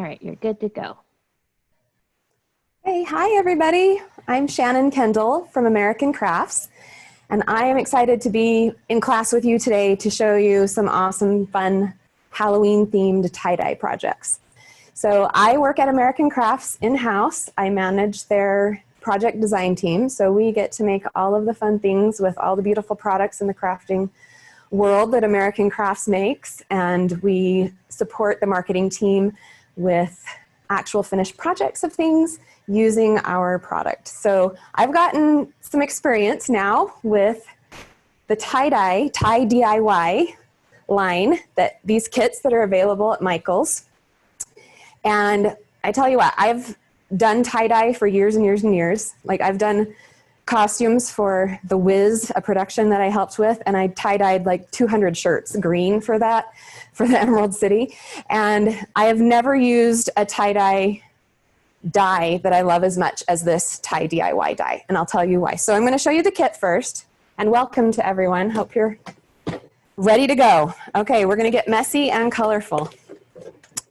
right, you're good to go. Hey, hi everybody. I'm Shannon Kendall from American Crafts, and I am excited to be in class with you today to show you some awesome, fun Halloween-themed tie-dye projects. So I work at American Crafts in-house. I manage their project design team, so we get to make all of the fun things with all the beautiful products in the crafting world that American Crafts makes, and we support the marketing team with actual finished projects of things using our product. So I've gotten some experience now with the tie DIY line, that these kits that are available at Michael's. And I tell you what, I've done tie-dye for years and years and years. Like, I've done costumes for The Wiz, a production that I helped with, and I tie-dyed like 200 shirts green for that, for the Emerald City. And I have never used a tie-dye dye that I love as much as this tie DIY dye, and I'll tell you why. So I'm going to show you the kit first, and welcome to everyone. Hope you're ready to go. Okay, we're going to get messy and colorful.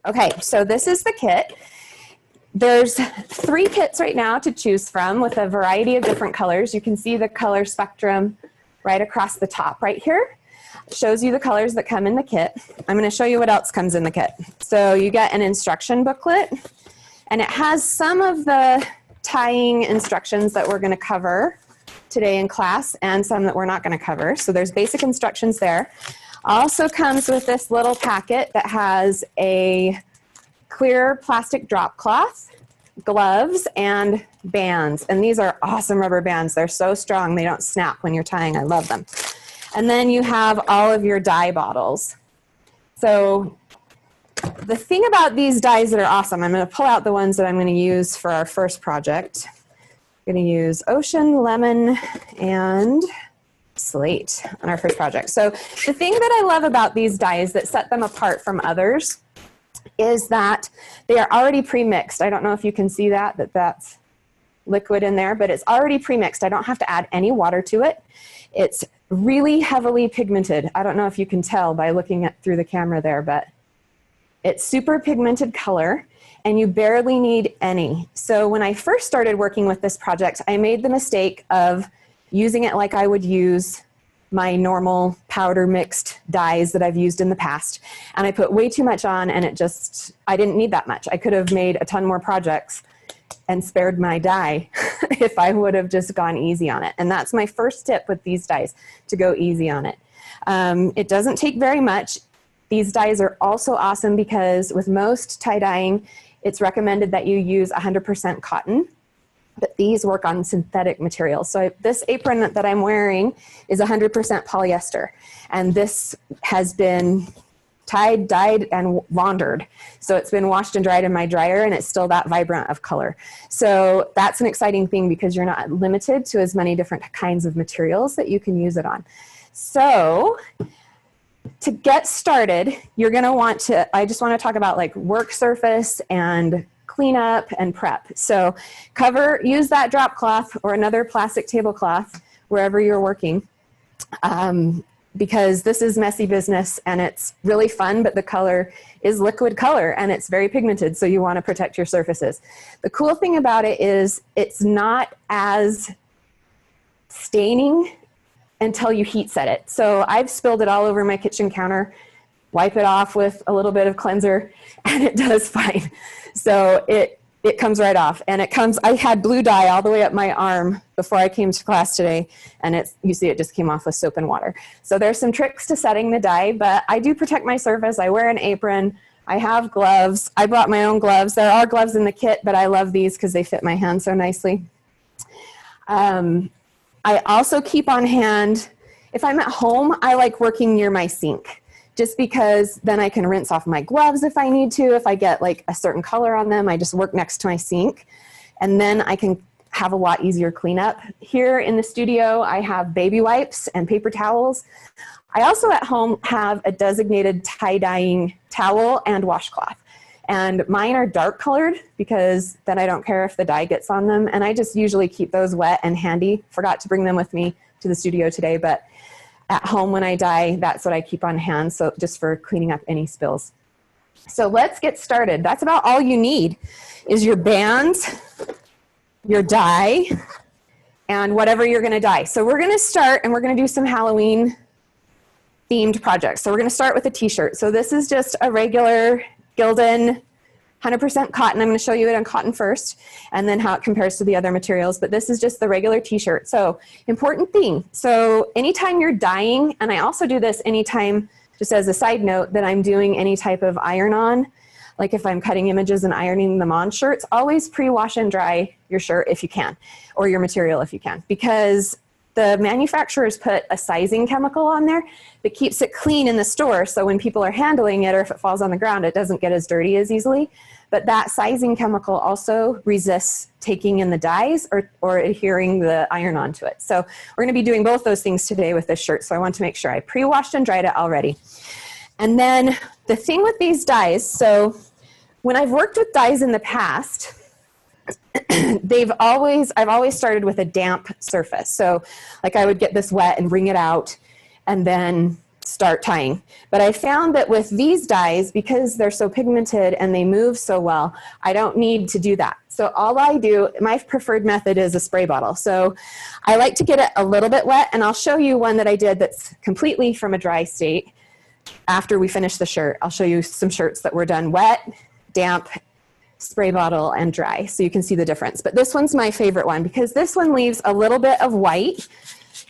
Okay, so this is the kit. There's 3 kits right now to choose from with a variety of different colors. You can see the color spectrum right across the top right here. It shows you the colors that come in the kit. I'm going to show you what else comes in the kit. So you get an instruction booklet, and it has some of the tying instructions that we're going to cover today in class and some that we're not going to cover. So there's basic instructions there. Also comes with this little packet that has a clear plastic drop cloth, gloves, and bands. And these are awesome rubber bands. They're so strong, they don't snap when you're tying. I love them. And then you have all of your dye bottles. So the thing about these dyes that are awesome, I'm going to pull out the ones that I'm going to use for our first project. I'm going to use Ocean, Lemon, and Slate on our first project. So the thing that I love about these dyes that set them apart from others is that they are already pre-mixed. I don't know if you can see that's liquid in there, but it's already pre-mixed. I don't have to add any water to it. It's really heavily pigmented. I don't know if you can tell by looking through the camera there, but it's super pigmented color, and you barely need any. So when I first started working with this project, I made the mistake of using it like I would use my normal powder mixed dyes that I've used in the past. And I put way too much on, and I didn't need that much. I could have made a ton more projects and spared my dye if I would have just gone easy on it. And that's my first tip with these dyes, to go easy on it. It doesn't take very much. These dyes are also awesome because with most tie-dyeing, it's recommended that you use 100% cotton, but these work on synthetic materials. So this apron that I'm wearing is 100% polyester, and this has been tied, dyed, and laundered. So it's been washed and dried in my dryer, and it's still that vibrant of color. So that's an exciting thing because you're not limited to as many different kinds of materials that you can use it on. So to get started, you're going to want to, I just want to talk about like work surface and cleanup and prep. So use that drop cloth or another plastic tablecloth wherever you're working, because this is messy business and it's really fun, but the color is liquid color and it's very pigmented, so you want to protect your surfaces. The cool thing about it is it's not as staining until you heat set it. So I've spilled it all over my kitchen counter, wipe it off with a little bit of cleanser, and it does fine. So it comes right off. And I had blue dye all the way up my arm before I came to class today, and you see it just came off with soap and water. So there's some tricks to setting the dye, but I do protect my surface. I wear an apron. I have gloves. I bought my own gloves. There are gloves in the kit, but I love these because they fit my hand so nicely. I also keep on hand, if I'm at home, I like working near my sink, just because then I can rinse off my gloves if I need to. If I get like a certain color on them, I just work next to my sink, and then I can have a lot easier cleanup. Here in the studio, I have baby wipes and paper towels. I also at home have a designated tie-dyeing towel and washcloth. And mine are dark colored because then I don't care if the dye gets on them. And I just usually keep those wet and handy. Forgot to bring them with me to the studio today, but at home when I dye, that's what I keep on hand, so just for cleaning up any spills. So let's get started. That's about all you need is your bands, your dye, and whatever you're gonna dye. So we're gonna start and we're gonna do some Halloween themed projects. So we're gonna start with a t-shirt. So this is just a regular Gildan 100% cotton. I'm going to show you it on cotton first and then how it compares to the other materials, but this is just the regular t-shirt. So important thing. So anytime you're dyeing, and I also do this anytime, just as a side note, that I'm doing any type of iron on, like if I'm cutting images and ironing them on shirts, always pre-wash and dry your shirt if you can, or your material if you can, because the manufacturers put a sizing chemical on there that keeps it clean in the store. So when people are handling it or if it falls on the ground, it doesn't get as dirty as easily. But that sizing chemical also resists taking in the dyes or adhering the iron onto it. So we're going to be doing both those things today with this shirt. So I want to make sure I pre-washed and dried it already. And then the thing with these dyes, so when I've worked with dyes in the past, I've always started with a damp surface. So like I would get this wet and wring it out and then start tying. But I found that with these dyes, because they're so pigmented and they move so well, I don't need to do that. So all I do, my preferred method is a spray bottle. So I like to get it a little bit wet, and I'll show you one that I did that's completely from a dry state after we finish the shirt. I'll show you some shirts that were done wet, damp, spray bottle, and dry, so you can see the difference. But this one's my favorite one because this one leaves a little bit of white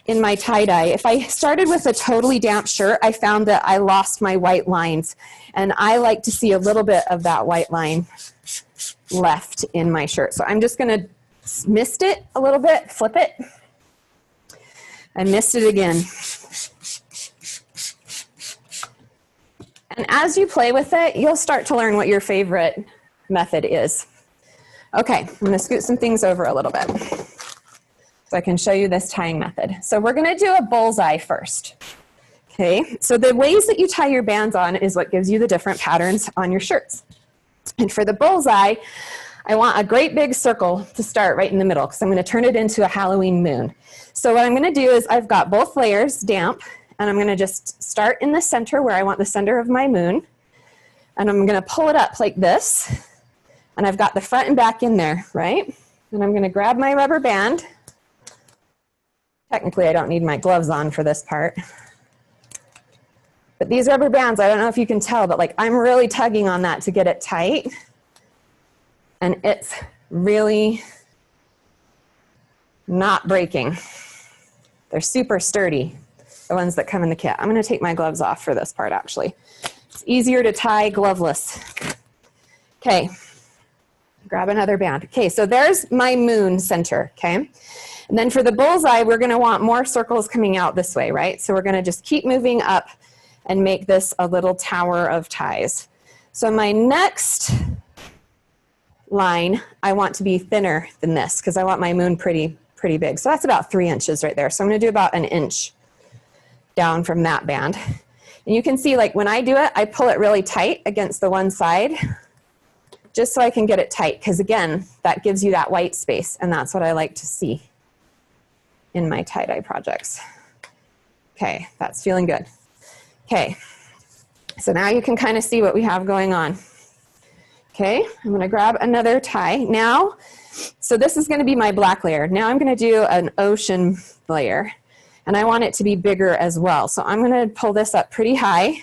in my tie-dye. If I started with a totally damp shirt, I found that I lost my white lines, and I like to see a little bit of that white line left in my shirt. So I'm just gonna mist it a little bit, flip it. I mist it again. And as you play with it, you'll start to learn what your favorite method is. Okay, I'm going to scoot some things over a little bit so I can show you this tying method. So we're going to do a bullseye first. Okay, so the ways that you tie your bands on is what gives you the different patterns on your shirts. And for the bullseye, I want a great big circle to start right in the middle because I'm going to turn it into a Halloween moon. So what I'm going to do is I've got both layers damp, and I'm going to just start in the center where I want the center of my moon. And I'm going to pull it up like this. And I've got the front and back in there, right? And I'm going to grab my rubber band. Technically, I don't need my gloves on for this part. But these rubber bands, I don't know if you can tell, but like I'm really tugging on that to get it tight. And it's really not breaking. They're super sturdy, the ones that come in the kit. I'm going to take my gloves off for this part, actually. It's easier to tie gloveless. Okay. Grab another band. Okay, so there's my moon center, okay? And then for the bullseye, we're gonna want more circles coming out this way, right? So we're gonna just keep moving up and make this a little tower of ties. So my next line, I want to be thinner than this because I want my moon pretty big. So that's about 3 inches right there. So I'm gonna do about 1 inch down from that band. And you can see like when I do it, I pull it really tight against the one side just so I can get it tight, because again, that gives you that white space, and that's what I like to see in my tie-dye projects. Okay, that's feeling good. Okay, so now you can kind of see what we have going on. Okay, I'm gonna grab another tie. Now, so this is gonna be my black layer. Now I'm gonna do an ocean layer, and I want it to be bigger as well. So I'm gonna pull this up pretty high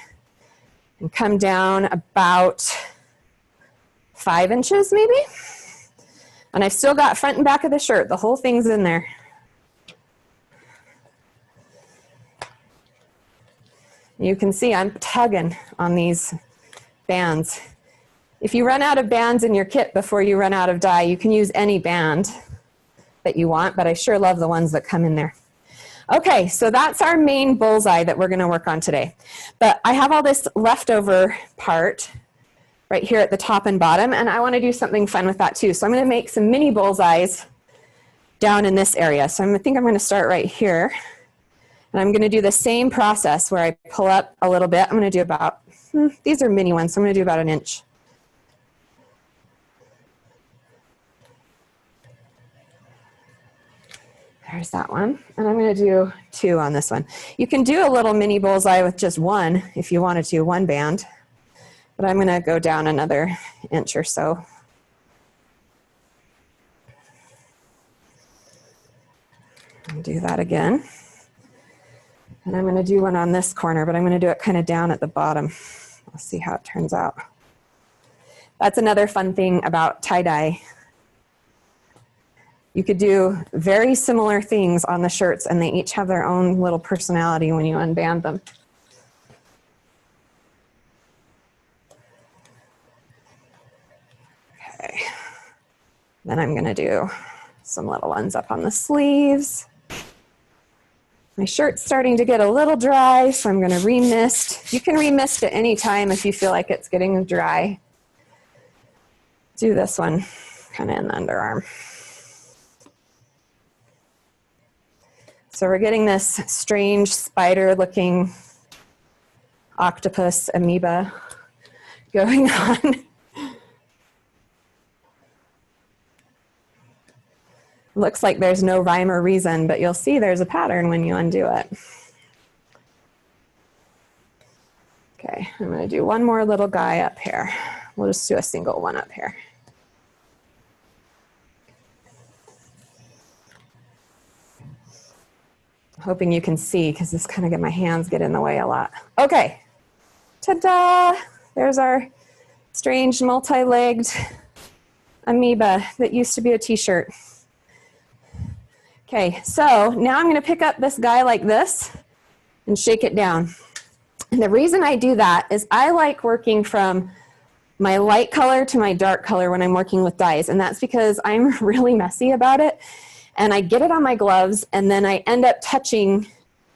and come down about 5 inches maybe. And I've still got front and back of the shirt. The whole thing's in there. You can see I'm tugging on these bands. If you run out of bands in your kit before you run out of dye, you can use any band that you want, but I sure love the ones that come in there. Okay, so that's our main bullseye that we're gonna work on today. But I have all this leftover part right here at the top and bottom, and I want to do something fun with that too. So I'm going to make some mini bullseyes down in this area. So I think I'm going to start right here, and I'm going to do the same process where I pull up a little bit. I'm going to do about, these are mini ones, so I'm going to do about 1 inch. There's that one, and I'm going to do 2 on this one. You can do a little mini bullseye with just 1 if you wanted to, 1 band. but I'm gonna go down another inch or so. And do that again. And I'm gonna do one on this corner, but I'm gonna do it kind of down at the bottom. I'll see how it turns out. That's another fun thing about tie-dye. You could do very similar things on the shirts, and they each have their own little personality when you unband them. Okay. Then I'm gonna do some little ones up on the sleeves. My shirt's starting to get a little dry, so I'm gonna remist. You can remist at any time if you feel like it's getting dry. Do this one kind of in the underarm. So we're getting this strange spider-looking octopus amoeba going on. Looks like there's no rhyme or reason, but you'll see there's a pattern when you undo it. Okay, I'm going to do one more little guy up here. We'll just do a single one up here. Hoping you can see, because this kind of my hands get in the way a lot. Okay, ta-da! There's our strange multi-legged amoeba that used to be a t-shirt. Okay, so now I'm gonna pick up this guy like this and shake it down. And the reason I do that is I like working from my light color to my dark color when I'm working with dyes, and that's because I'm really messy about it. And I get it on my gloves, and then I end up touching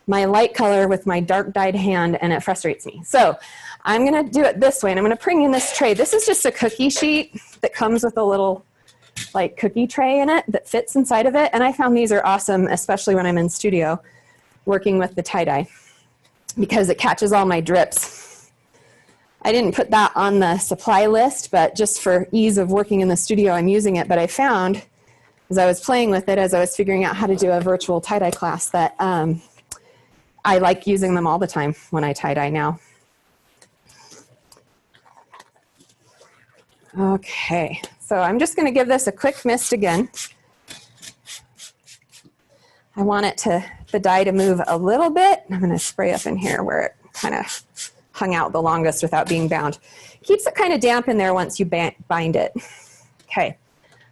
my light color with my dark dyed hand, and it frustrates me. So I'm gonna do it this way, and I'm gonna bring in this tray. This is just a cookie sheet that comes with a little like cookie tray in it that fits inside of it. And I found these are awesome, especially when I'm in studio working with the tie-dye, because it catches all my drips. I didn't put that on the supply list, but just for ease of working in the studio, I'm using it. But I found, as I was playing with it, as I was figuring out how to do a virtual tie-dye class, that I like using them all the time when I tie-dye now. Okay, so I'm just going to give this a quick mist again. I want it to, the dye to move a little bit. I'm going to spray up in here where it kind of hung out the longest without being bound. Keeps it kind of damp in there once you bind it. Okay.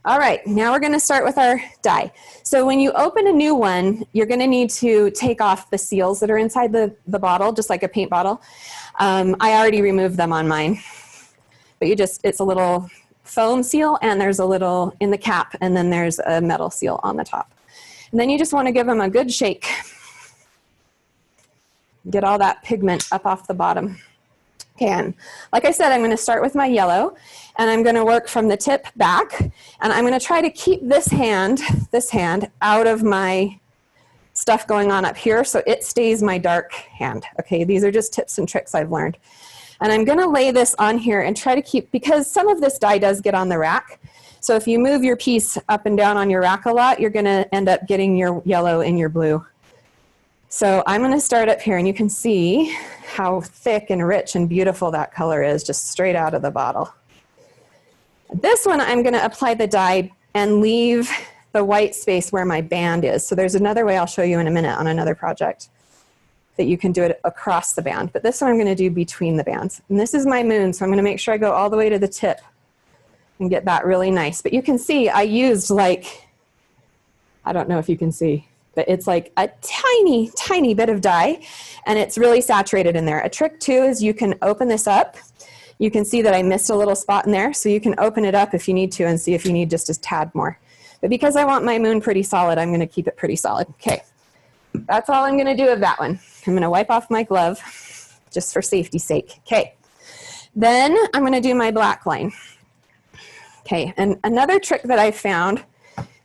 All right, now we're going to start with our dye. So when you open a new one, you're going to need to take off the seals that are inside the bottle, just like a paint bottle. I already removed them on mine. But you just, it's a little foam seal, and there's a little in the cap, and then there's a metal seal on the top. And then you just want to give them a good shake. Get all that pigment up off the bottom. Okay, and like I said, I'm going to start with my yellow, and I'm going to work from the tip back, and I'm going to try to keep this hand out of my stuff going on up here so it stays my dark hand. Okay, these are just tips and tricks I've learned. And I'm going to lay this on here and try to keep, because some of this dye does get on the rack. So if you move your piece up and down on your rack a lot, you're going to end up getting your yellow and your blue. So I'm going to start up here, and you can see how thick and rich and beautiful that color is just straight out of the bottle. This one, I'm going to apply the dye and leave the white space where my band is. So there's another way I'll show you in a minute on another project that you can do it across the band. But this one I'm going to do between the bands. And this is my moon, so I'm going to make sure I go all the way to the tip and get that really nice. But you can see I used like, I don't know if you can see, but it's like a tiny, tiny bit of dye, and it's really saturated in there. A trick too is you can open this up. You can see that I missed a little spot in there, so you can open it up if you need to and see if you need just a tad more. But because I want my moon pretty solid, I'm going to keep it pretty solid. Okay. That's all I'm going to do of that one. I'm going to wipe off my glove just for safety's sake. Okay. Then I'm going to do my black line. Okay. And another trick that I found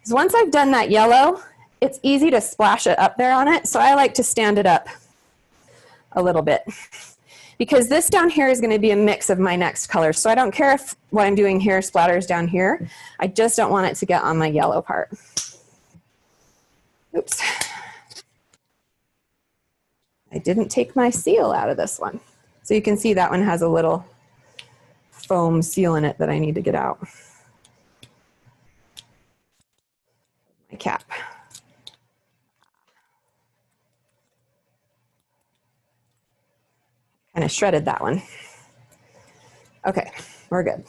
is once I've done that yellow, it's easy to splash it up there on it. So I like to stand it up a little bit, because this down here is going to be a mix of my next color. So I don't care if what I'm doing here splatters down here. I just don't want it to get on my yellow part. Oops. I didn't take my seal out of this one. So you can see that one has a little foam sealing it that I need to get out. My cap. Kind of shredded that one. Okay, we're good.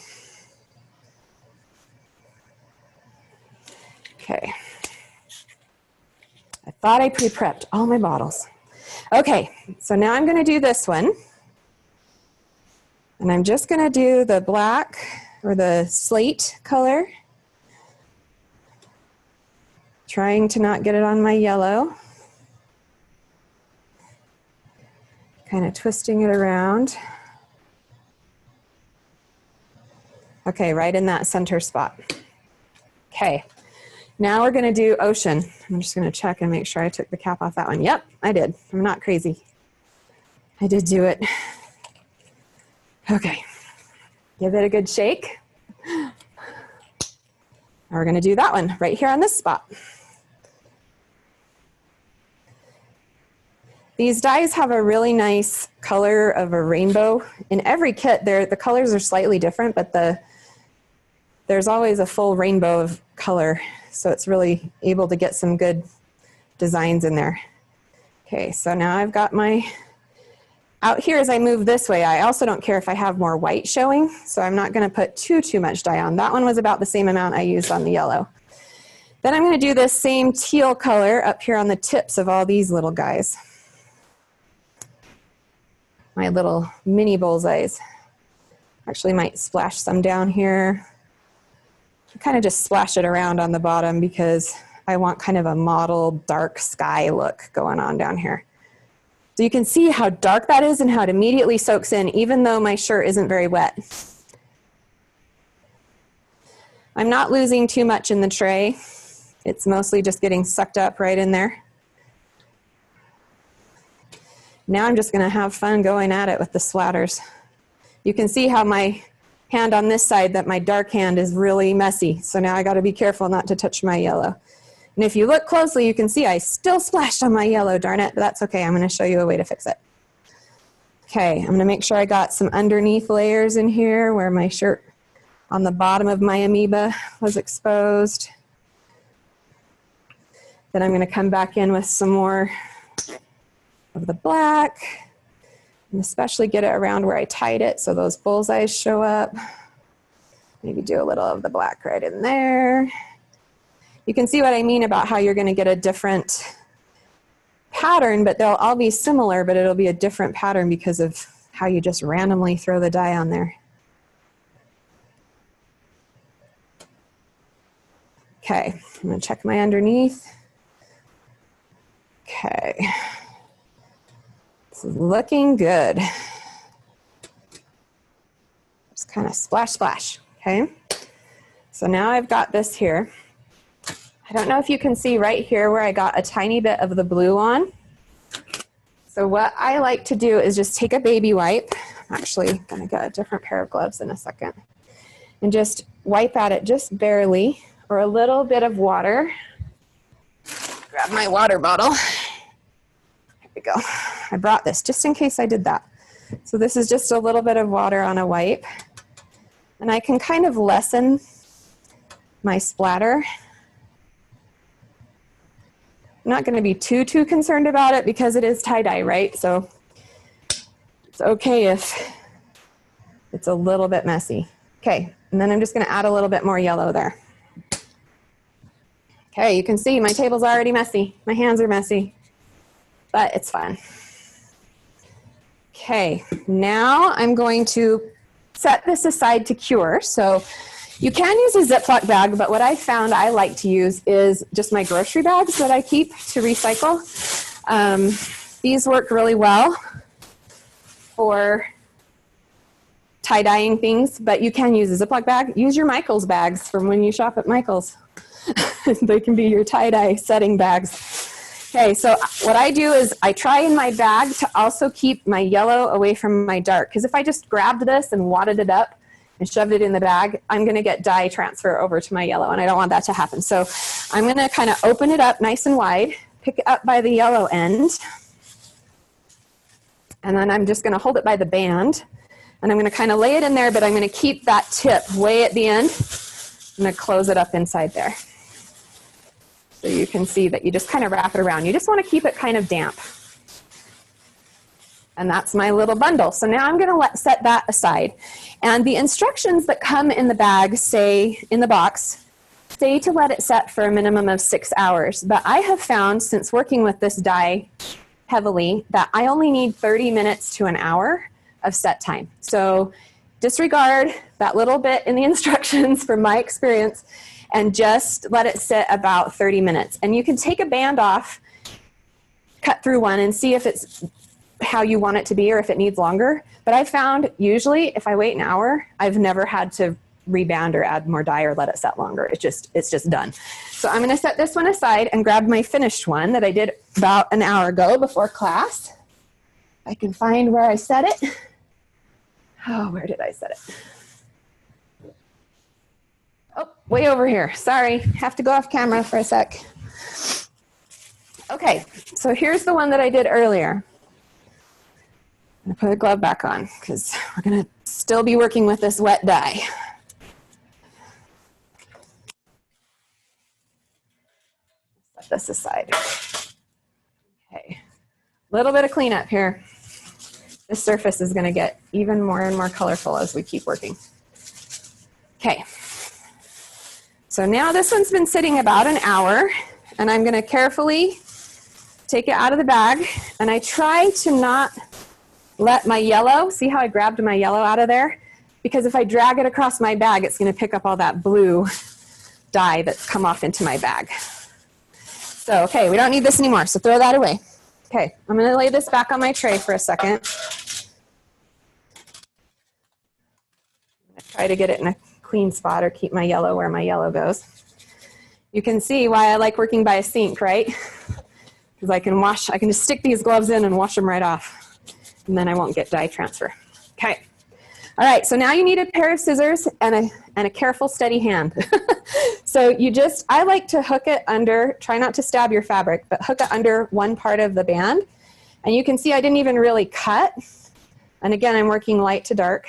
Okay. I thought I pre-prepped all my bottles. Okay, so now I'm going to do this one. And I'm just going to do the black or the slate color. Trying to not get it on my yellow. Kind of twisting it around. Okay, right in that center spot. Okay, now we're going to do ocean. I'm just going to check and make sure I took the cap off that one. Yep, I did. I'm not crazy. I did do it. Okay, give it a good shake. Now we're going to do that one right here on this spot. These dies have a really nice color of a rainbow. In every kit, the colors are slightly different, but there's always a full rainbow of color, so it's really able to get some good designs in there. Okay, so now I've got my, out here as I move this way, I also don't care if I have more white showing, so I'm not gonna put too much dye on. That one was about the same amount I used on the yellow. Then I'm gonna do this same teal color up here on the tips of all these little guys. My little mini bullseyes. Actually might splash some down here. I kind of just splash it around on the bottom because I want kind of a mottled dark sky look going on down here. So you can see how dark that is and how it immediately soaks in even though my shirt isn't very wet. I'm not losing too much in the tray. It's mostly just getting sucked up right in there. Now I'm just going to have fun going at it with the splatters. You can see how my hand on this side, that my dark hand is really messy. So now I got to be careful not to touch my yellow. And if you look closely, you can see I still splashed on my yellow, darn it, but that's okay. I'm going to show you a way to fix it. Okay, I'm going to make sure I got some underneath layers in here where my shirt on the bottom of my amoeba was exposed. Then I'm going to come back in with some more of the black, and especially get it around where I tied it so those bullseyes show up. Maybe do a little of the black right in there. You can see what I mean about how you're going to get a different pattern, but they'll all be similar, but it'll be a different pattern because of how you just randomly throw the dye on there. Okay, I'm going to check my underneath. Okay. Looking good. Just kind of splash, splash, okay? So now I've got this here. I don't know if you can see right here where I got a tiny bit of the blue on. So what I like to do is just take a baby wipe. I'm actually gonna get a different pair of gloves in a second. And just wipe at it just barely, or a little bit of water. Grab my water bottle. Go. I brought this just in case I did that. So this is just a little bit of water on a wipe. And I can kind of lessen my splatter. I'm not going to be too concerned about it because it is tie-dye, right? So it's okay if it's a little bit messy. Okay, and then I'm just going to add a little bit more yellow there. Okay, you can see my table's already messy. My hands are messy. But it's fun. Okay, now I'm going to set this aside to cure. So you can use a Ziploc bag, but what I found I like to use is just my grocery bags that I keep to recycle. These work really well for tie-dyeing things, but you can use a Ziploc bag. Use your Michaels bags from when you shop at Michaels. They can be your tie-dye setting bags. Okay, so what I do is I try in my bag to also keep my yellow away from my dark, because if I just grabbed this and wadded it up and shoved it in the bag, I'm going to get dye transfer over to my yellow, and I don't want that to happen. So I'm going to kind of open it up nice and wide, pick it up by the yellow end, and then I'm just going to hold it by the band. And I'm going to kind of lay it in there, but I'm going to keep that tip way at the end. I'm going to close it up inside there. So you can see that you just kind of wrap it around. You just want to keep it kind of damp. And that's my little bundle. So now I'm going to set that aside. And the instructions that come in the bag say, in the box, say to let it set for a minimum of 6 hours. But I have found, since working with this dye heavily, that I only need 30 minutes to an hour of set time. So disregard that little bit in the instructions from my experience and just let it sit about 30 minutes. And you can take a band off, cut through one, and see if it's how you want it to be or if it needs longer. But I found usually if I wait an hour, I've never had to reband or add more dye or let it set longer. It's just done. So I'm going to set this one aside and grab my finished one that I did about an hour ago before class. I can find where I set it. Oh, where did I set it? Oh, way over here. Sorry, have to go off camera for a sec. Okay, so here's the one that I did earlier. I'm going to put a glove back on because we're going to still be working with this wet dye. Set this aside. Okay, a little bit of cleanup here. This surface is going to get even more and more colorful as we keep working. Okay, so now this one's been sitting about an hour, and I'm going to carefully take it out of the bag, and I try to not let my yellow, see how I grabbed my yellow out of there? Because if I drag it across my bag, it's going to pick up all that blue dye that's come off into my bag. So, okay, we don't need this anymore, so throw that away. Okay, I'm going to lay this back on my tray for a second. I'm going to try to get it in a clean spot or keep my yellow where my yellow goes. You can see why I like working by a sink, right? Because I can just stick these gloves in and wash them right off. And then I won't get dye transfer. Okay. All right, so now you need a pair of scissors and a careful, steady hand. So I like to hook it under, try not to stab your fabric, but hook it under one part of the band. And you can see I didn't even really cut. And again, I'm working light to dark,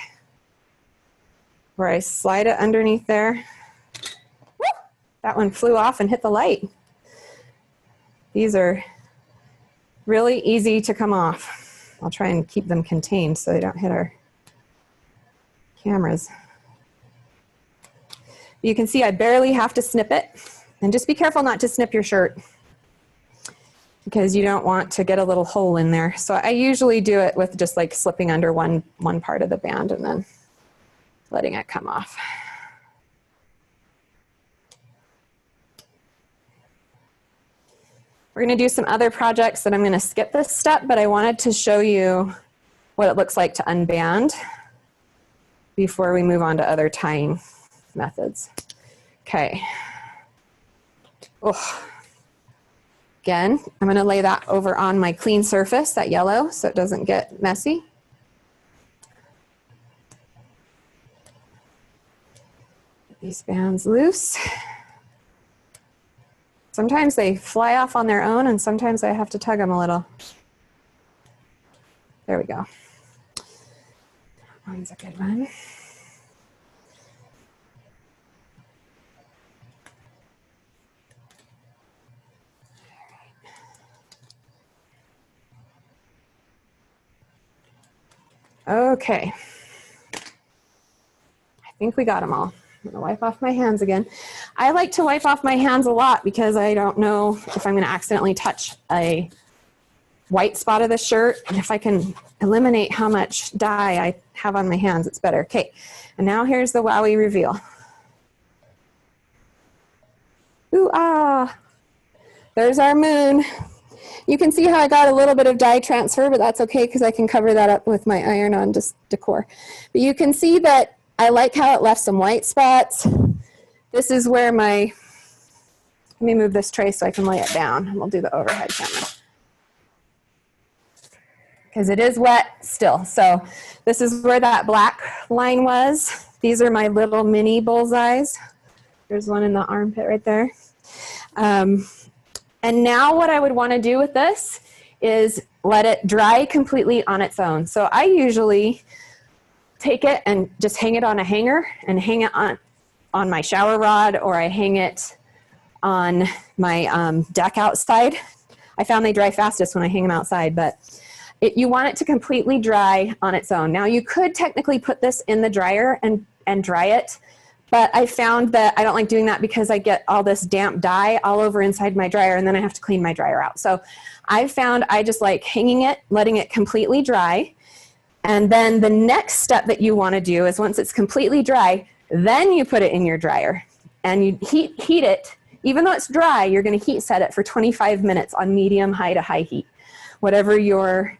where I slide it underneath there. Woo! That one flew off and hit the light. These are really easy to come off. I'll try and keep them contained so they don't hit our cameras. You can see I barely have to snip it. And just be careful not to snip your shirt because you don't want to get a little hole in there. So I usually do it with just like slipping under one part of the band and then letting it come off. We're going to do some other projects that I'm going to skip this step, but I wanted to show you what it looks like to unband before we move on to other tying methods. Okay. Oh. Again, I'm going to lay that over on my clean surface, that yellow, so it doesn't get messy. Get these bands loose. Sometimes they fly off on their own, and sometimes I have to tug them a little. There we go. That one's a good one. Okay. I think we got them all. I'm going to wipe off my hands again. I like to wipe off my hands a lot because I don't know if I'm going to accidentally touch a white spot of the shirt. And if I can eliminate how much dye I have on my hands, it's better. Okay, and now here's the wowie reveal. Ooh, ah, there's our moon. You can see how I got a little bit of dye transfer, but that's okay because I can cover that up with my iron-on decor. But you can see that I like how it left some white spots. This is where let me move this tray so I can lay it down, and we'll do the overhead camera. Because it is wet still. So this is where that black line was. These are my little mini bullseyes. There's one in the armpit right there. And now what I would want to do with this is let it dry completely on its own. So I usually take it and just hang it on a hanger and hang it on my shower rod, or I hang it on my deck outside. I found they dry fastest when I hang them outside, but you want it to completely dry on its own. Now you could technically put this in the dryer and dry it, but I found that I don't like doing that because I get all this damp dye all over inside my dryer, and then I have to clean my dryer out. So I found I just like hanging it, letting it completely dry. And then the next step that you want to do is once it's completely dry, then you put it in your dryer and you heat it. Even though it's dry, you're going to heat set it for 25 minutes on medium, high to high heat, whatever your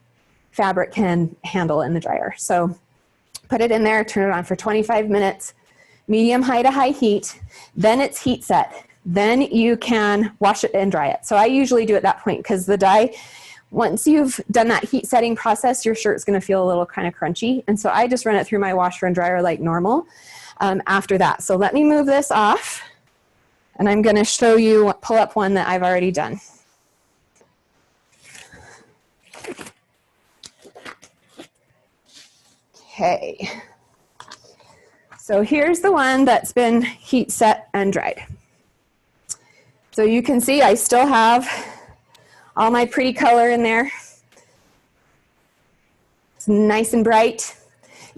fabric can handle in the dryer. So put it in there, turn it on for 25 minutes, medium, high to high heat. Then it's heat set. Then you can wash it and dry it. So I usually do at that point because the dye, once you've done that heat setting process, your shirt's going to feel a little kind of crunchy. And so I just run it through my washer and dryer like normal after that. So let me move this off, and I'm going to show you, pull up one that I've already done. Okay. So here's the one that's been heat set and dried. So you can see I still have all my pretty color in there. It's nice and bright.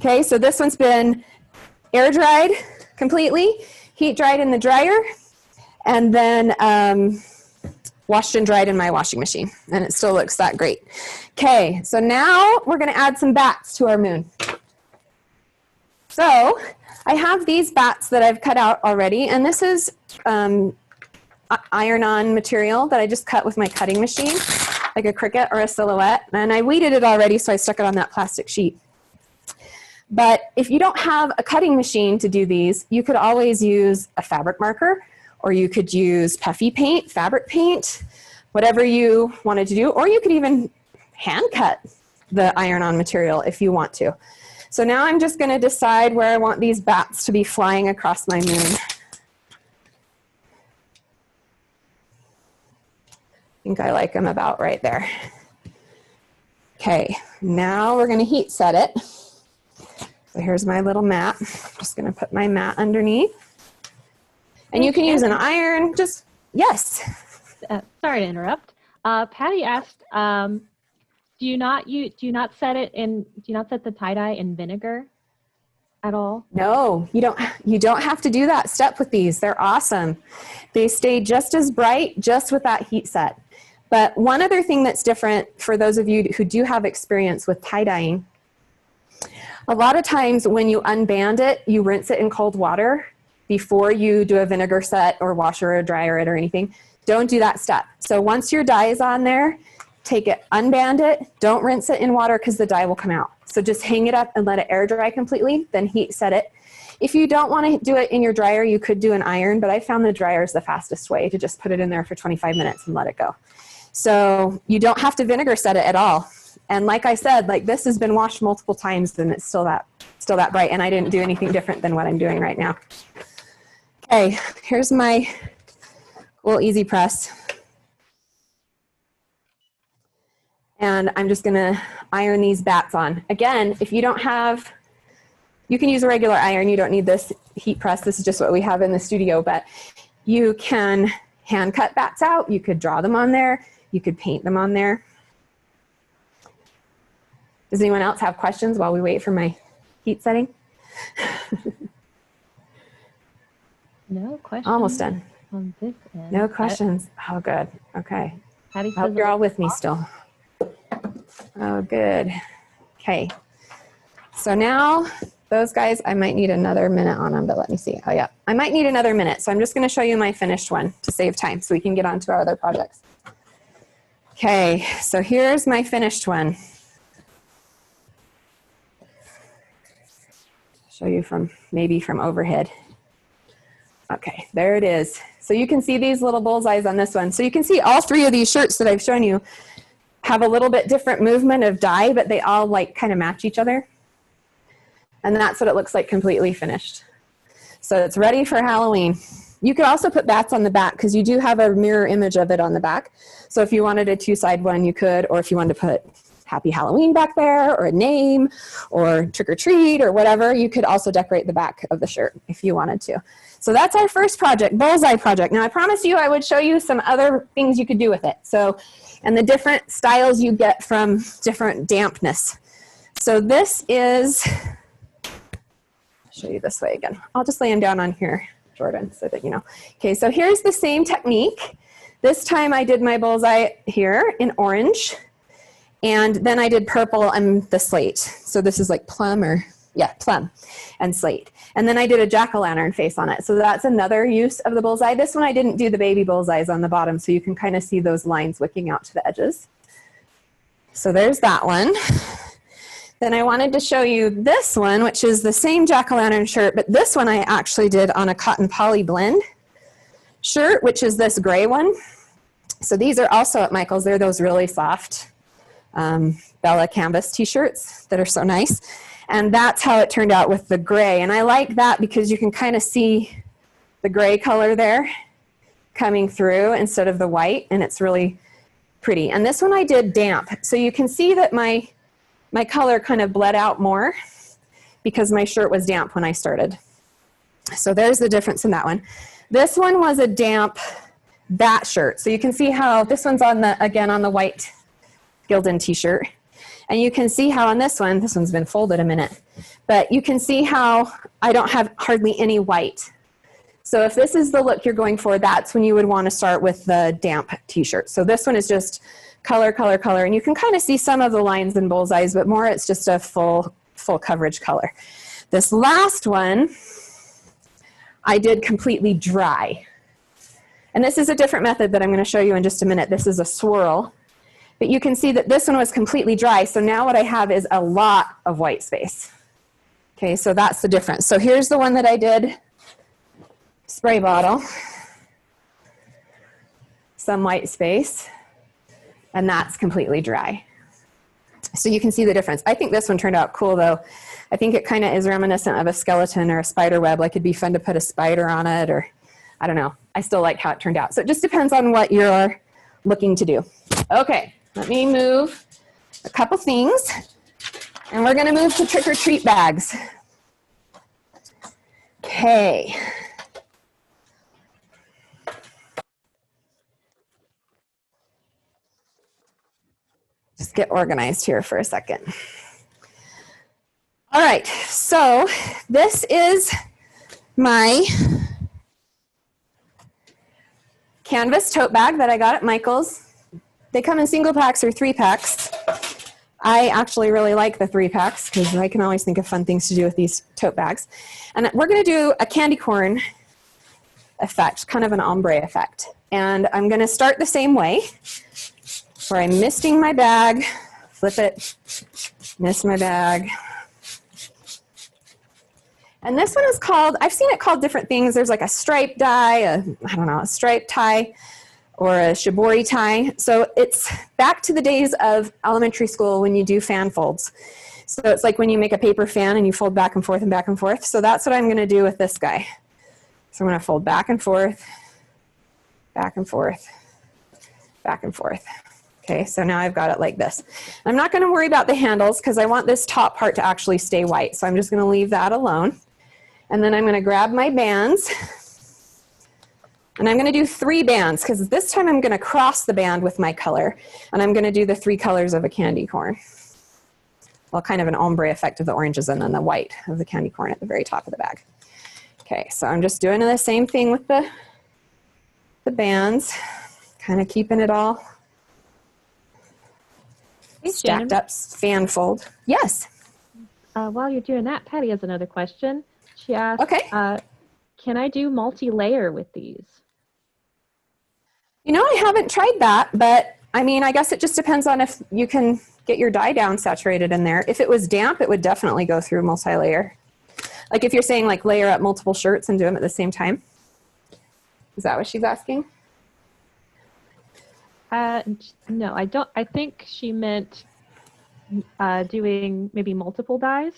Okay, so this one's been air dried completely, heat dried in the dryer, and then washed and dried in my washing machine. And it still looks that great. Okay, so now we're gonna add some bats to our moon. So I have these bats that I've cut out already, and this is iron-on material that I just cut with my cutting machine, like a Cricut or a Silhouette, and I weeded it already, so I stuck it on that plastic sheet. But if you don't have a cutting machine to do these, you could always use a fabric marker, or you could use puffy paint, fabric paint, whatever you wanted to do, or you could even hand cut the iron-on material if you want to. So now I'm just going to decide where I want these bats to be flying across my moon. I think I like them about right there. Okay, now we're going to heat set it. So here's my little mat. I'm just going to put my mat underneath. And you can use an iron, just, yes. Sorry to interrupt. Patty asked, do you not set the tie-dye in vinegar at all? No, you don't have to do that step with these. They're awesome. They stay just as bright just with that heat set. But one other thing that's different for those of you who do have experience with tie-dyeing, a lot of times when you unband it, you rinse it in cold water before you do a vinegar set or washer or dryer it or anything. Don't do that step. So once your dye is on there, take it, unband it, don't rinse it in water because the dye will come out. So just hang it up and let it air dry completely, then heat set it. If you don't want to do it in your dryer, you could do an iron, but I found the dryer is the fastest way to just put it in there for 25 minutes and let it go. So you don't have to vinegar set it at all. And like I said, like this has been washed multiple times and it's still that bright, and I didn't do anything different than what I'm doing right now. Okay, here's my little easy press. And I'm just gonna iron these bats on. Again, if you don't have, you can use a regular iron, you don't need this heat press, this is just what we have in the studio, but you can hand cut bats out, you could draw them on there, you could paint them on there. Does anyone else have questions while we wait for my heat setting? No questions. Almost done. On this end. No questions. Oh, good. Okay. Patty says Hope you're all with me still. Oh, good. Okay. So now those guys, I might need another minute on them, but let me see. Oh, yeah. I might need another minute. So I'm just going to show you my finished one to save time so we can get on to our other projects. Okay. So here's my finished one. Show you maybe from overhead. Okay, there it is. So you can see these little bullseyes on this one. So you can see all three of these shirts that I've shown you have a little bit different movement of dye, but they all like kind of match each other. And that's what it looks like completely finished. So it's ready for Halloween. You could also put bats on the back because you do have a mirror image of it on the back. So if you wanted a two-side one, you could, or if you wanted to put Happy Halloween back there, or a name, or trick or treat, or whatever. You could also decorate the back of the shirt if you wanted to. So that's our first project, Bullseye project. Now I promised you I would show you some other things you could do with it. So, and the different styles you get from different dampness. So this is, I'll show you this way again. I'll just lay them down on here, Jordan, so that you know. Okay, so here's the same technique. This time I did my bullseye here in orange, and then I did purple and the slate. So this is like plum and slate. And then I did a jack-o'-lantern face on it. So that's another use of the bullseye. This one I didn't do the baby bullseyes on the bottom, so you can kind of see those lines wicking out to the edges. So there's that one. Then I wanted to show you this one, which is the same jack-o'-lantern shirt, but this one I actually did on a cotton poly blend shirt, which is this gray one. So these are also at Michael's. They're those really soft Bella canvas t-shirts that are so nice. And that's how it turned out with the gray. And I like that because you can kind of see the gray color there coming through instead of the white, and it's really pretty. And this one I did damp. So you can see that my color kind of bled out more because my shirt was damp when I started. So there's the difference in that one. This one was a damp bat shirt. So you can see how this one's on the, again, on the white Gildan t-shirt. And you can see how on this one's been folded a minute, but you can see how I don't have hardly any white. So if this is the look you're going for, that's when you would want to start with the damp t-shirt. So this one is just color, color, color. And you can kind of see some of the lines in bullseyes, but more it's just a full coverage color. This last one, I did completely dry. And this is a different method that I'm going to show you in just a minute. This is a swirl. But you can see that this one was completely dry. So now what I have is a lot of white space. Okay, so that's the difference. So here's the one that I did spray bottle. Some white space. And that's completely dry. So you can see the difference. I think this one turned out cool though. I think it kind of is reminiscent of a skeleton or a spider web. Like it'd be fun to put a spider on it, or I don't know. I still like how it turned out. So it just depends on what you're looking to do. Okay, let me move a couple things. And we're gonna move to trick or treat bags. Okay. Just get organized here for a second. All right, so this is my canvas tote bag that I got at Michael's. They come in single packs or 3-packs. I actually really like the 3-packs because I can always think of fun things to do with these tote bags. And we're going to do a candy corn effect, kind of an ombre effect. And I'm going to start the same way, where I'm misting my bag, flip it, mist my bag. And this one is called, I've seen it called different things. There's like a stripe dye, a stripe tie, or a shibori tie. So it's back to the days of elementary school when you do fan folds. So it's like when you make a paper fan and you fold back and forth and back and forth. So that's what I'm going to do with this guy. So I'm going to fold back and forth, back and forth, back and forth. Okay, so now I've got it like this. I'm not going to worry about the handles because I want this top part to actually stay white. So I'm just going to leave that alone. And then I'm going to grab my bands. And I'm going to do 3 bands because this time I'm going to cross the band with my color. And I'm going to do the 3 colors of a candy corn. Well, kind of an ombre effect of the oranges and then the white of the candy corn at the very top of the bag. Okay, so I'm just doing the same thing with the bands. Kind of keeping it all stacked up, fan fold. Yes? While you're doing that, Patty has another question. She asked, okay. Can I do multi-layer with these? You know, I haven't tried that, but I mean, I guess it just depends on if you can get your dye down saturated in there. If it was damp, it would definitely go through multi-layer. Like if you're saying like layer up multiple shirts and do them at the same time. Is that what she's asking? No, I don't. I think she meant doing maybe multiple dyes,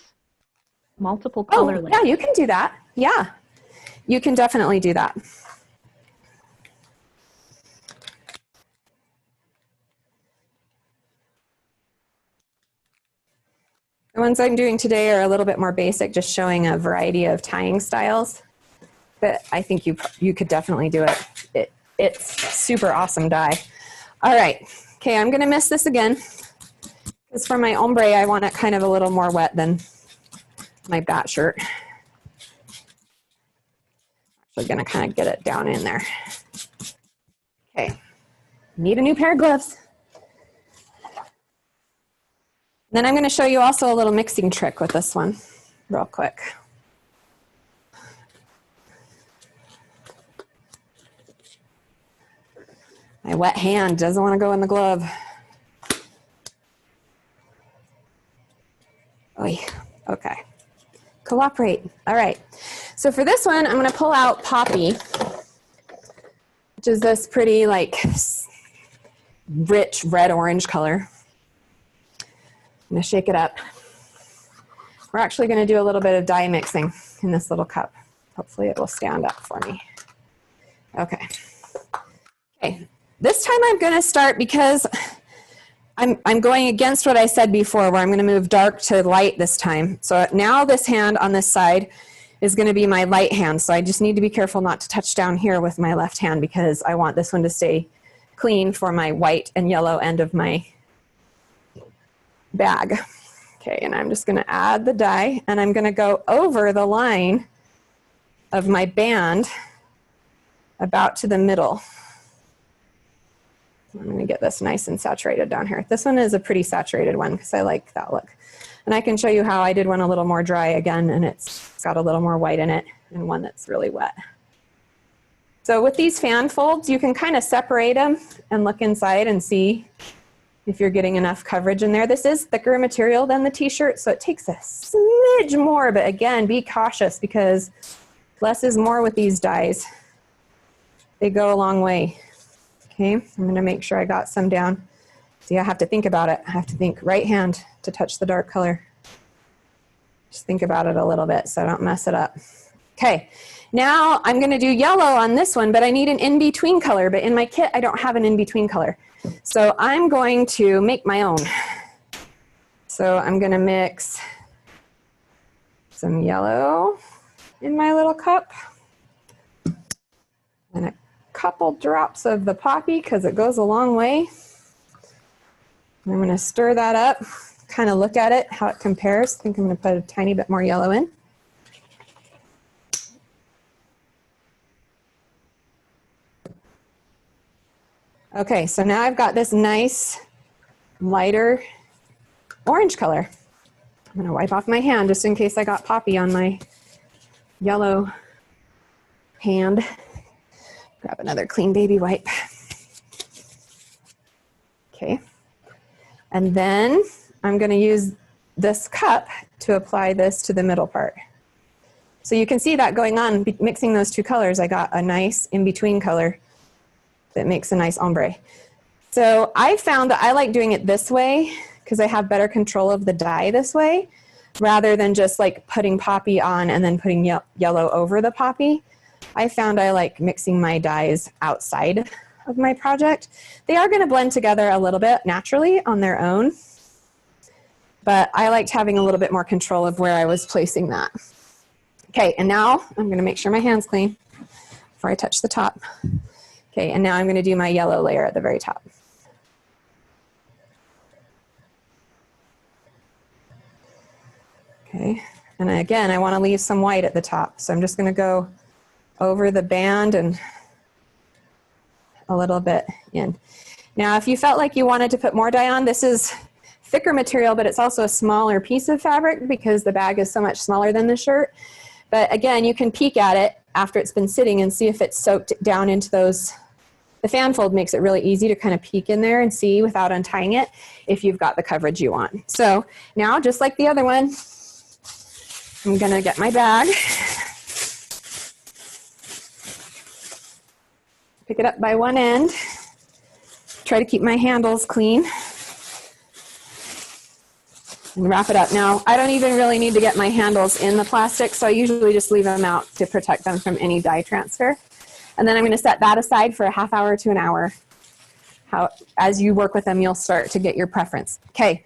multiple color layers. Yeah, you can do that. Yeah, you can definitely do that. The ones I'm doing today are a little bit more basic, just showing a variety of tying styles. But I think you could definitely do it. It's super awesome dye. All right, okay, I'm gonna miss this again. Because for my ombre, I want it kind of a little more wet than my bat shirt. Actually gonna kind of get it down in there. Okay, need a new pair of gloves. Then I'm gonna show you also a little mixing trick with this one, real quick. My wet hand doesn't want to go in the glove. Oy. Okay. Cooperate. All right. So for this one, I'm going to pull out Poppy, which is this pretty, like, rich red-orange color. I'm going to shake it up. We're actually going to do a little bit of dye mixing in this little cup. Hopefully it will stand up for me. Okay. Okay. This time I'm going to start because I'm going against what I said before, where I'm going to move dark to light this time. So now this hand on this side is going to be my light hand. So I just need to be careful not to touch down here with my left hand because I want this one to stay clean for my white and yellow end of my bag. Okay, and I'm just going to add the dye, and I'm going to go over the line of my band about to the middle. I'm going to get this nice and saturated down here. This one is a pretty saturated one because I like that look. And I can show you how I did one a little more dry again, and it's got a little more white in it, and one that's really wet. So with these fan folds, you can kind of separate them and look inside and see if you're getting enough coverage in there. This is thicker material than the t-shirt, so it takes a smidge more, but again, be cautious because less is more with these dyes. They go a long way. Okay, I'm going to make sure I got some down. See, I have to think about it. I have to think right hand to touch the dark color. Just think about it a little bit so I don't mess it up. Okay, now I'm going to do yellow on this one, but I need an in-between color. But in my kit, I don't have an in-between color. So I'm going to make my own. So I'm going to mix some yellow in my little cup and a couple drops of the Poppy because it goes a long way. I'm going to stir that up, kind of look at it, how it compares. I think I'm going to put a tiny bit more yellow in. Okay, so now I've got this nice lighter orange color. I'm going to wipe off my hand just in case I got Poppy on my yellow hand. Grab another clean baby wipe. Okay. And then I'm going to use this cup to apply this to the middle part. So you can see that going on, mixing those two colors, I got a nice in-between color that makes a nice ombre. So I found that I like doing it this way because I have better control of the dye this way, rather than just like putting Poppy on and then putting yellow over the Poppy. I found I like mixing my dyes outside of my project. They are going to blend together a little bit naturally on their own, but I liked having a little bit more control of where I was placing that. Okay, and now I'm going to make sure my hand's clean before I touch the top. Okay, and now I'm going to do my yellow layer at the very top. Okay, and again, I want to leave some white at the top, so I'm just going to go over the band and a little bit in. Now, if you felt like you wanted to put more dye on, this is thicker material, but it's also a smaller piece of fabric because the bag is so much smaller than the shirt. But again, you can peek at it after it's been sitting and see if it's soaked down into those. The fan fold makes it really easy to kind of peek in there and see without untying it if you've got the coverage you want. So now, just like the other one, I'm gonna get my bag, pick it up by one end, try to keep my handles clean, and wrap it up. Now, I don't even really need to get my handles in the plastic, so I usually just leave them out to protect them from any dye transfer. And then I'm going to set that aside for a half hour to an hour. As you work with them, you'll start to get your preference. Okay,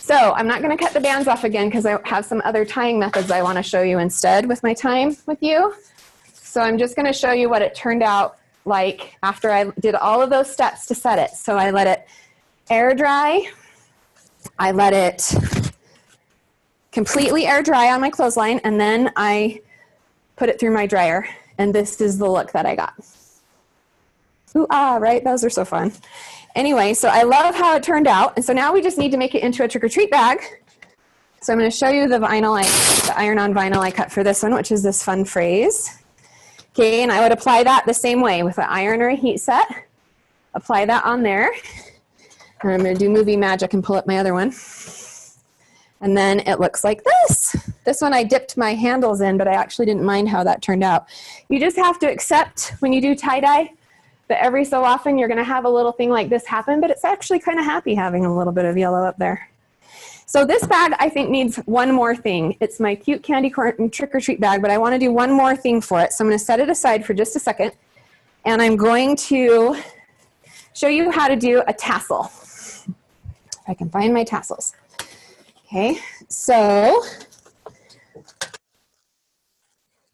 So I'm not going to cut the bands off again because I have some other tying methods I want to show you instead with my time with you. So I'm just going to show you what it turned out like after I did all of those steps to set it. So I let it air dry. I let it completely air dry on my clothesline, and then I put it through my dryer. And this is the look that I got. Ooh, ah, right? Those are so fun. Anyway, so I love how it turned out. And so now we just need to make it into a trick-or-treat bag. So I'm going to show you the vinyl, the iron-on vinyl I cut for this one, which is this fun phrase. Okay, and I would apply that the same way with an iron or a heat set. Apply that on there. And I'm going to do movie magic and pull up my other one. And then it looks like this. This one I dipped my handles in, but I actually didn't mind how that turned out. You just have to accept when you do tie-dye that every so often you're going to have a little thing like this happen, but it's actually kind of happy having a little bit of yellow up there. So this bag I think needs one more thing. It's my cute candy corn trick-or-treat bag, but I want to do one more thing for it. So I'm going to set it aside for just a second, and I'm going to show you how to do a tassel. If I can find my tassels. Okay, so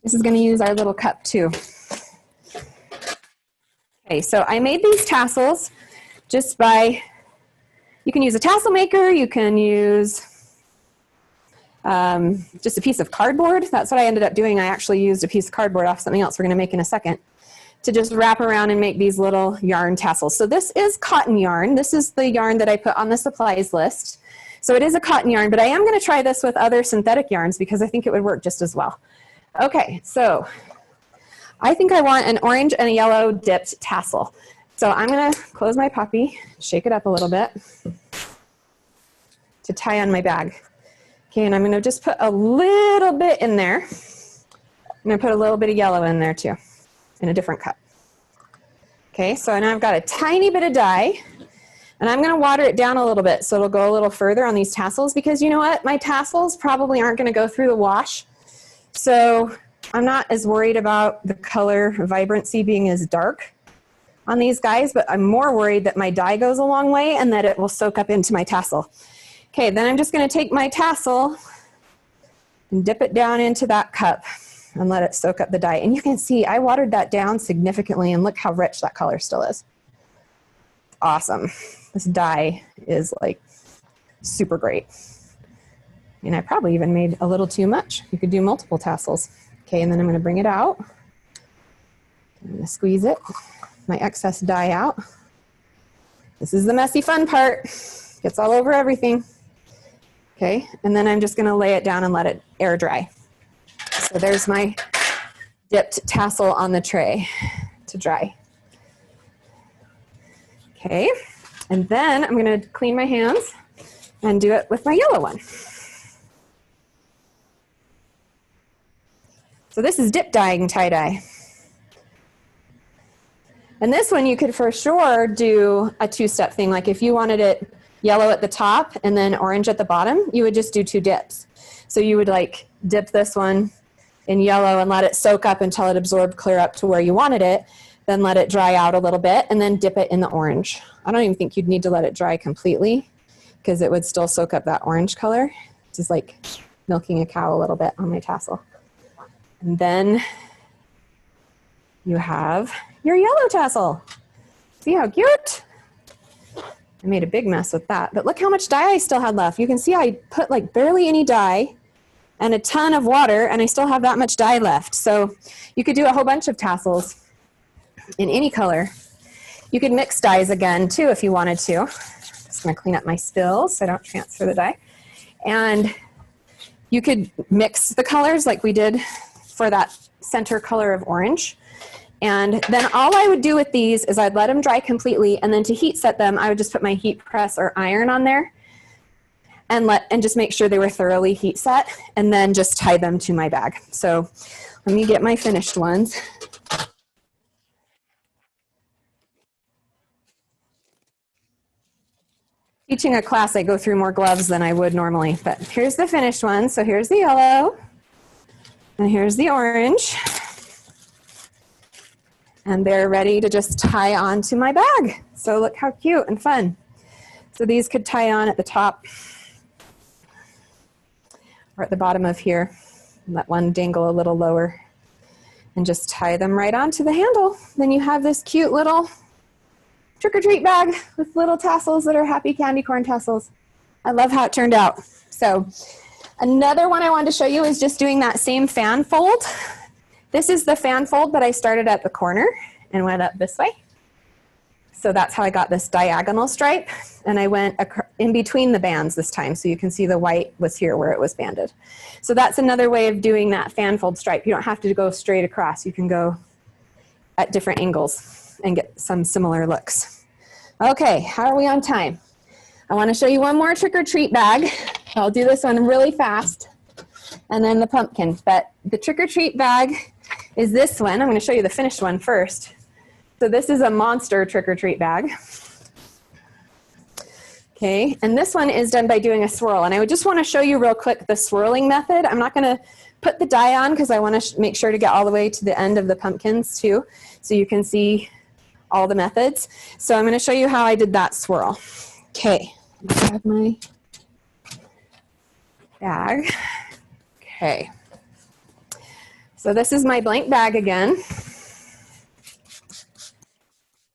this is going to use our little cup too. Okay, so I made these tassels just by, you can use a tassel maker, you can use just a piece of cardboard. That's what I ended up doing. I actually used a piece of cardboard off something else we're going to make in a second to just wrap around and make these little yarn tassels. So this is cotton yarn. This is the yarn that I put on the supplies list. So it is a cotton yarn, but I am going to try this with other synthetic yarns because I think it would work just as well. Okay, so I think I want an orange and a yellow dipped tassel. So I'm going to close my puppy, shake it up a little bit to tie on my bag. Okay, and I'm going to just put a little bit in there. I'm going to put a little bit of yellow in there too, in a different cup. Okay, so now I've got a tiny bit of dye, and I'm going to water it down a little bit so it'll go a little further on these tassels, because you know what? My tassels probably aren't going to go through the wash. So I'm not as worried about the color vibrancy being as dark on these guys, but I'm more worried that my dye goes a long way and that it will soak up into my tassel. Okay, then I'm just going to take my tassel and dip it down into that cup and let it soak up the dye. And you can see I watered that down significantly, and look how rich that color still is. Awesome. This dye is like super great. And I probably even made a little too much. You could do multiple tassels. Okay, and then I'm going to bring it out. I'm going to squeeze it, my excess dye out. This is the messy fun part. Gets all over everything. Okay, and then I'm just going to lay it down and let it air dry. So there's my dipped tassel on the tray to dry. Okay, and then I'm going to clean my hands and do it with my yellow one. So this is dip dyeing tie-dye. And this one you could for sure do a two-step thing. Like if you wanted it yellow at the top and then orange at the bottom, you would just do two dips. So you would like dip this one in yellow and let it soak up until it absorbed clear up to where you wanted it, then let it dry out a little bit, and then dip it in the orange. I don't even think you'd need to let it dry completely because it would still soak up that orange color. It's just like milking a cow a little bit on my tassel. And then you have your yellow tassel. See how cute? I made a big mess with that, but look how much dye I still had left. You can see I put like barely any dye and a ton of water, and I still have that much dye left. So you could do a whole bunch of tassels in any color. You could mix dyes again too if you wanted to. Just gonna clean up my spills so I don't transfer the dye. And you could mix the colors like we did for that center color of orange. And then all I would do with these is I'd let them dry completely, and then to heat set them, I would just put my heat press or iron on there and just make sure they were thoroughly heat set, and then just tie them to my bag. So let me get my finished ones. Teaching a class, I go through more gloves than I would normally, but here's the finished one. So here's the yellow, and here's the orange. And they're ready to just tie onto my bag. So look how cute and fun. So these could tie on at the top or at the bottom of here. And let one dangle a little lower. And just tie them right onto the handle. Then you have this cute little trick-or-treat bag with little tassels that are happy candy corn tassels. I love how it turned out. So another one I wanted to show you is just doing that same fan fold. This is the fan fold, but I started at the corner and went up this way. So that's how I got this diagonal stripe. And I went in between the bands this time, so you can see the white was here where it was banded. So that's another way of doing that fan fold stripe. You don't have to go straight across. You can go at different angles and get some similar looks. Okay, how are we on time? I want to show you one more trick-or-treat bag. I'll do this one really fast, and then the pumpkin. But the trick-or-treat bag is this one. I'm going to show you the finished one first. So this is a monster trick-or-treat bag. Okay, and this one is done by doing a swirl. And I would just want to show you real quick the swirling method. I'm not going to put the die on because I want to make sure to get all the way to the end of the pumpkins too, so you can see all the methods. So I'm going to show you how I did that swirl. Okay, I have my bag. Okay, so this is my blank bag again.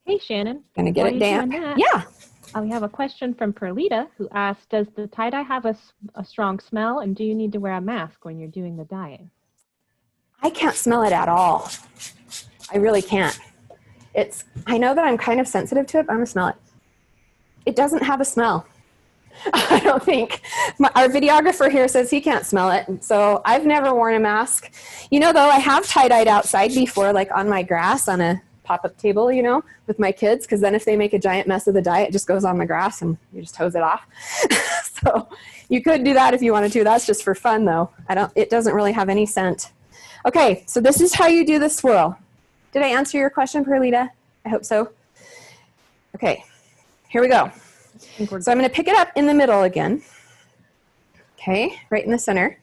Hey, Shannon. Gonna get it damp. Yeah. We have a question from Perlita who asked, does the tie-dye have a strong smell, and do you need to wear a mask when you're doing the dyeing? I can't smell it at all. I really can't. I know that I'm kind of sensitive to it, but I'm gonna smell it. It doesn't have a smell. I don't think. Our videographer here says he can't smell it, so I've never worn a mask. You know, though, I have tie-dyed outside before, like on my grass on a pop-up table, you know, with my kids, because then if they make a giant mess of the dye, it just goes on the grass and you just hose it off. So you could do that if you wanted to. That's just for fun, though. It doesn't really have any scent. Okay, so this is how you do the swirl. Did I answer your question, Perlita? I hope so. Okay, here we go. So I'm going to pick it up in the middle again. Okay, right in the center.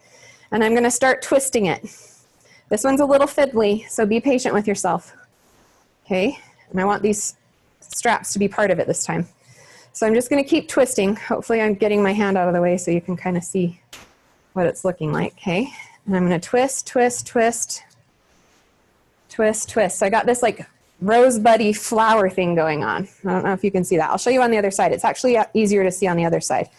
And I'm going to start twisting it. This one's a little fiddly, so be patient with yourself. Okay, and I want these straps to be part of it this time. So I'm just going to keep twisting. Hopefully I'm getting my hand out of the way so you can kind of see what it's looking like, okay? And I'm going to twist, twist, twist, twist, twist. So I got this like rosebuddy flower thing going on. I don't know if you can see that. I'll show you on the other side. It's actually easier to see on the other side.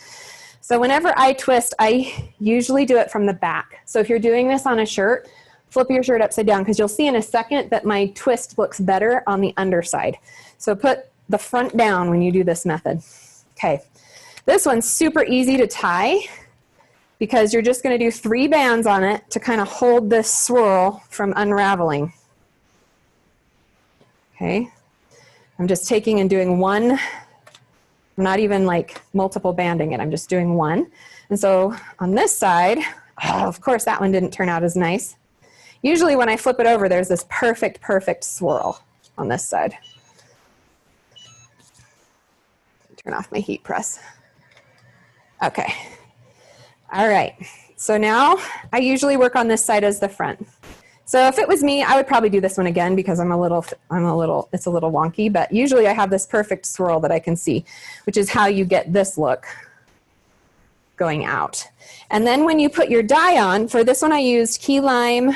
So whenever I twist, I usually do it from the back. So if you're doing this on a shirt, flip your shirt upside down, because you'll see in a second that my twist looks better on the underside. So put the front down when you do this method. Okay, this one's super easy to tie because you're just going to do 3 bands on it to kind of hold this swirl from unraveling. Okay, I'm just taking and doing one. I'm not even like multiple banding it. I'm just doing one. And so on this side, oh, of course that one didn't turn out as nice. Usually when I flip it over, there's this perfect, perfect swirl on this side. Turn off my heat press. Okay. All right. So now I usually work on this side as the front. So if it was me, I would probably do this one again because it's a little wonky, but usually I have this perfect swirl that I can see, which is how you get this look going out. And then when you put your dye on, for this one I used key lime,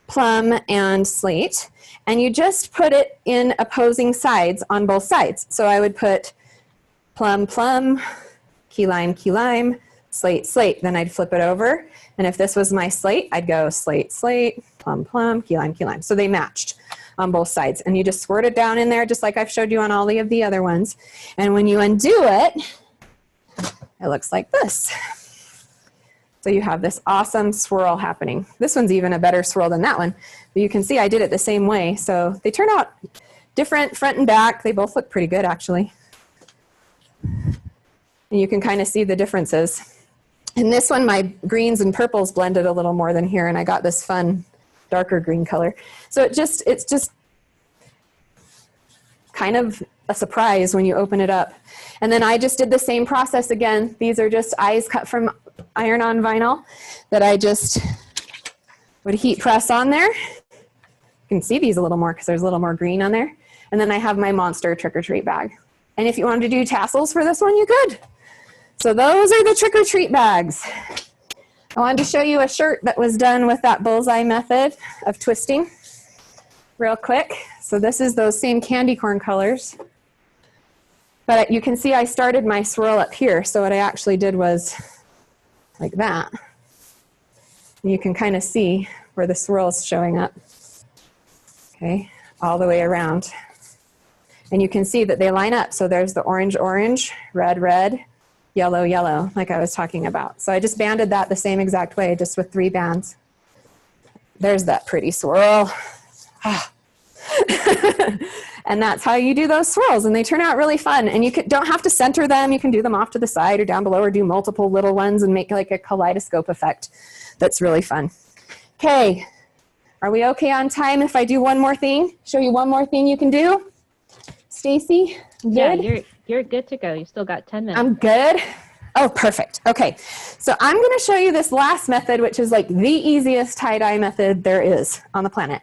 plum, and slate, and you just put it in opposing sides on both sides. So I would put plum, plum, key lime, slate, slate. Then I'd flip it over, and if this was my slate, I'd go slate, slate, plum, plum, key lime. So they matched on both sides, and you just squirt it down in there just like I've showed you on all of the other ones. And when you undo it, it looks like this. So you have this awesome swirl happening. This one's even a better swirl than that one. But you can see I did it the same way. So they turn out different front and back. They both look pretty good, actually. And you can kind of see the differences. In this one, my greens and purples blended a little more than here, and I got this fun darker green color. So it's just kind of a surprise when you open it up. And then I just did the same process again. These are just eyes cut from iron-on vinyl that I just would heat press on there. You can see these a little more because there's a little more green on there. And then I have my monster trick-or-treat bag. And if you wanted to do tassels for this one, you could. So those are the trick-or-treat bags. I wanted to show you a shirt that was done with that Bullseye method of twisting real quick. So this is those same candy corn colors. But you can see I started my swirl up here. So what I actually did was like that. And you can kind of see where the swirl is showing up. Okay, all the way around. And you can see that they line up. So there's the orange, orange, red, red, yellow, yellow, like I was talking about. So I just banded that the same exact way, just with 3 bands. There's that pretty swirl. And that's how you do those swirls, and they turn out really fun. And you don't have to center them. You can do them off to the side or down below, or do multiple little ones and make like a kaleidoscope effect. That's really fun. Okay, are we okay on time if I do one more thing? Show you one more thing you can do? Stacy, yeah, you're good to go. You still got 10 minutes. I'm good. Oh, perfect. Okay, so I'm going to show you this last method, which is like the easiest tie-dye method there is on the planet,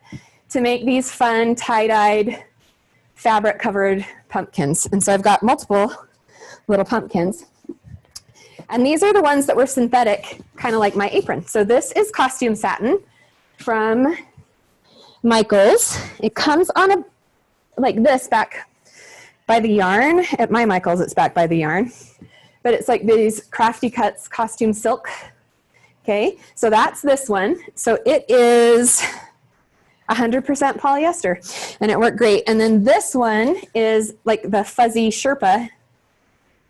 to make these fun tie-dyed fabric-covered pumpkins. And so I've got multiple little pumpkins. And these are the ones that were synthetic, kind of like my apron. So this is costume satin from Michaels. It comes on a like this back by the yarn. At my Michaels, it's back by the yarn. But it's like these Crafty Cuts costume silk. Okay, so that's this one. So it is 100% polyester, and it worked great. And then this one is like the fuzzy Sherpa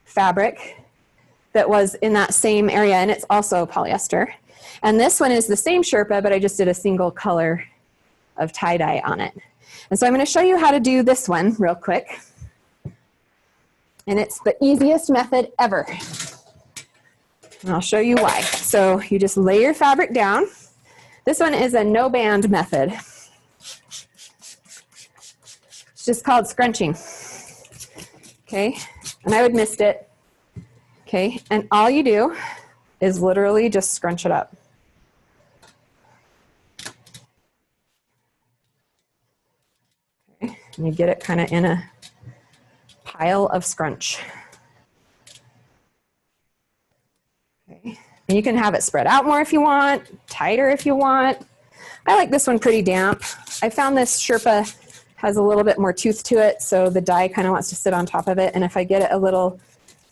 fabric that was in that same area, and it's also polyester. And this one is the same Sherpa, but I just did a single color of tie-dye on it. And so I'm going to show you how to do this one real quick. And it's the easiest method ever. And I'll show you why. So you just lay your fabric down. This one is a no band method. It's just called scrunching. Okay, and I would mist it. Okay, and all you do is literally just scrunch it up. Okay, and you get it kind of in a pile of scrunch. Okay. And you can have it spread out more if you want, tighter if you want. I like this one pretty damp. I found this Sherpa has a little bit more tooth to it, so the dye kind of wants to sit on top of it. And if I get it a little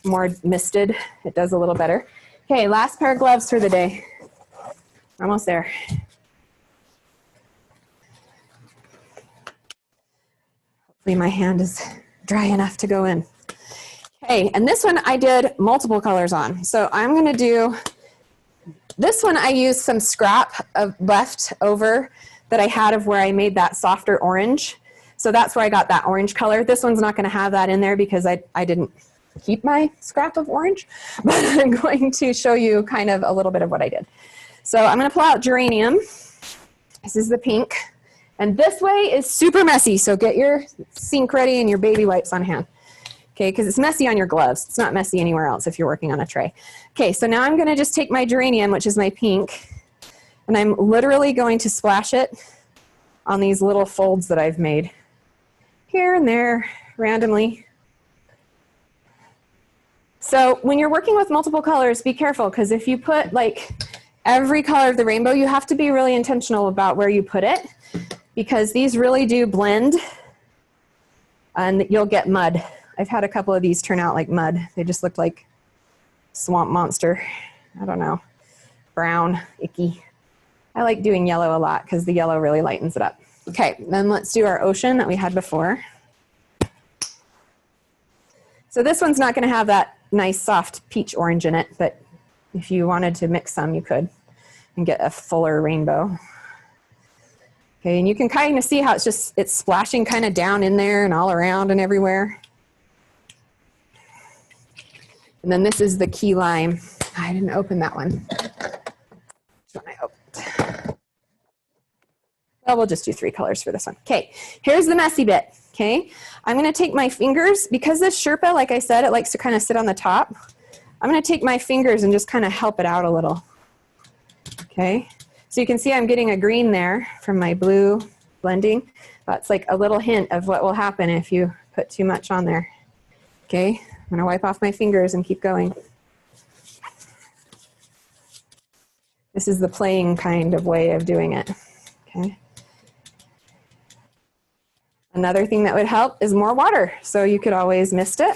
more misted, it does a little better. Okay, last pair of gloves for the day. Almost there. Hopefully my hand is dry enough to go in. Okay, and this one I did multiple colors on. So I'm going to do, this one I used some scrap of left over that I had of where I made that softer orange. So that's where I got that orange color. This one's not going to have that in there because I didn't keep my scrap of orange, but I'm going to show you kind of a little bit of what I did. So I'm going to pull out geranium. This is the pink. And this way is super messy, so get your sink ready and your baby wipes on hand. Okay, because it's messy on your gloves. It's not messy anywhere else if you're working on a tray. Okay, so now I'm going to just take my geranium, which is my pink, and I'm literally going to splash it on these little folds that I've made here and there randomly. So when you're working with multiple colors, be careful, because if you put like every color of the rainbow, you have to be really intentional about where you put it, because these really do blend and you'll get mud. I've had a couple of these turn out like mud. They just looked like swamp monster. I don't know, brown, icky. I like doing yellow a lot because the yellow really lightens it up. Okay, then let's do our ocean that we had before. So this one's not going to have that nice soft peach orange in it, but if you wanted to mix some, you could and get a fuller rainbow. Okay, and you can kind of see how it's splashing kind of down in there and all around and everywhere. And then this is the key lime. I didn't open that one. Which one I opened? Well, we'll just do 3 colors for this one. Okay, here's the messy bit. Okay, I'm going to take my fingers, because this Sherpa, like I said, it likes to kind of sit on the top. I'm going to take my fingers and just kind of help it out a little. Okay, so you can see I'm getting a green there from my blue blending. That's like a little hint of what will happen if you put too much on there. Okay, I'm going to wipe off my fingers and keep going. This is the playing kind of way of doing it, okay? Another thing that would help is more water. So you could always mist it,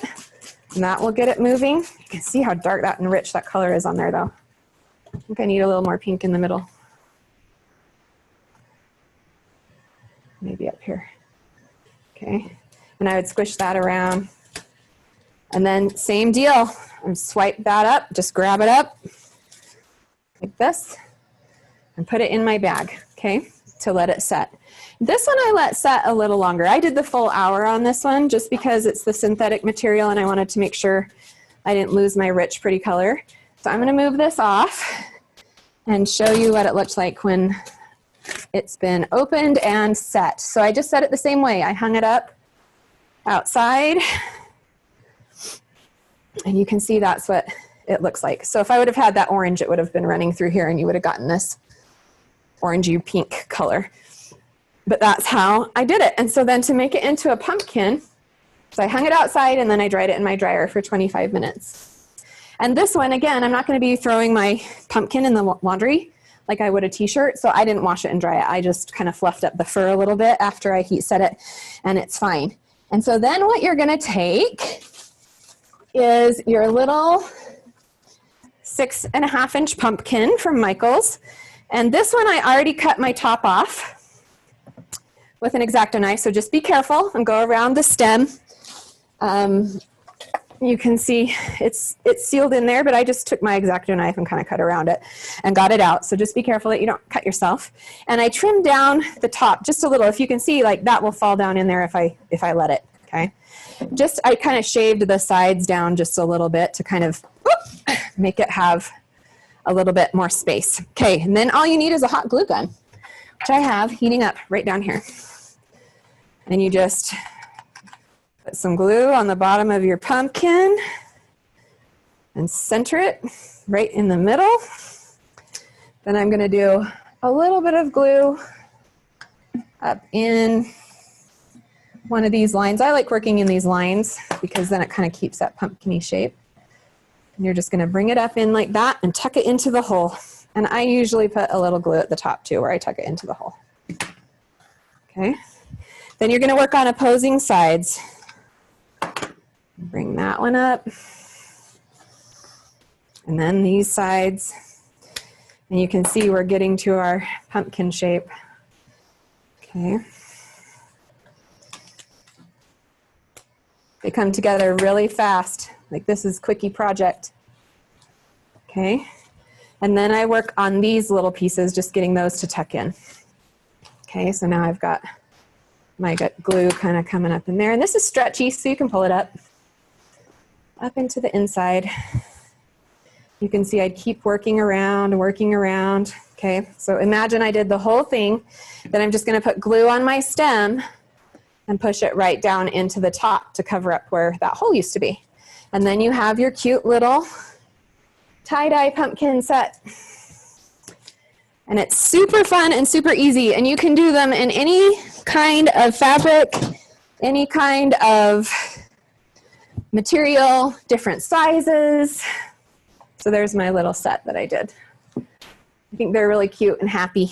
and that will get it moving. You can see how dark that and rich that color is on there though. I think I need a little more pink in the middle. Maybe up here. Okay, and I would squish that around. And then same deal, and swipe that up, just grab it up like this and put it in my bag, okay, to let it set. This one I let set a little longer. I did the full hour on this one just because it's the synthetic material and I wanted to make sure I didn't lose my rich, pretty color. So I'm gonna move this off and show you what it looks like when it's been opened and set. So I just set it the same way. I hung it up outside and you can see that's what it looks like. So if I would have had that orange, it would have been running through here and you would have gotten this orangey pink color. But that's how I did it. And so then to make it into a pumpkin, so I hung it outside and then I dried it in my dryer for 25 minutes. And this one, again, I'm not going to be throwing my pumpkin in the laundry like I would a t-shirt, so I didn't wash it and dry it. I just kind of fluffed up the fur a little bit after I heat set it, and it's fine. And so then what you're going to take is your little 6.5 inch pumpkin from Michael's. And this one I already cut my top off with an X-Acto knife, so just be careful and go around the stem. You can see it's sealed in there, but I just took my X-Acto knife and kind of cut around it and got it out. So just be careful that you don't cut yourself. And I trimmed down the top just a little. If you can see, like that will fall down in there if I let it, okay? I kind of shaved the sides down just a little bit to kind of make it have a little bit more space. Okay, and then all you need is a hot glue gun, which I have heating up right down here. And you just put some glue on the bottom of your pumpkin and center it right in the middle. Then I'm going to do a little bit of glue up in one of these lines. I like working in these lines because then it kind of keeps that pumpkin-y shape. And you're just going to bring it up in like that and tuck it into the hole. And I usually put a little glue at the top too, where I tuck it into the hole. Okay. Then you're going to work on opposing sides. Bring that one up. And then these sides. And you can see we're getting to our pumpkin shape. Okay. They come together really fast. Like this is quickie project. Okay. And then I work on these little pieces, just getting those to tuck in. Okay, so now I've got my glue kind of coming up in there. And this is stretchy, so you can pull it up into the inside. You can see I'd keep working around. Okay, so imagine I did the whole thing. Then I'm just going to put glue on my stem and push it right down into the top to cover up where that hole used to be. And then you have your cute little tie-dye pumpkin set. And it's super fun and super easy. And you can do them in any kind of fabric, any kind of material, different sizes. So there's my little set that I did. I think they're really cute and happy.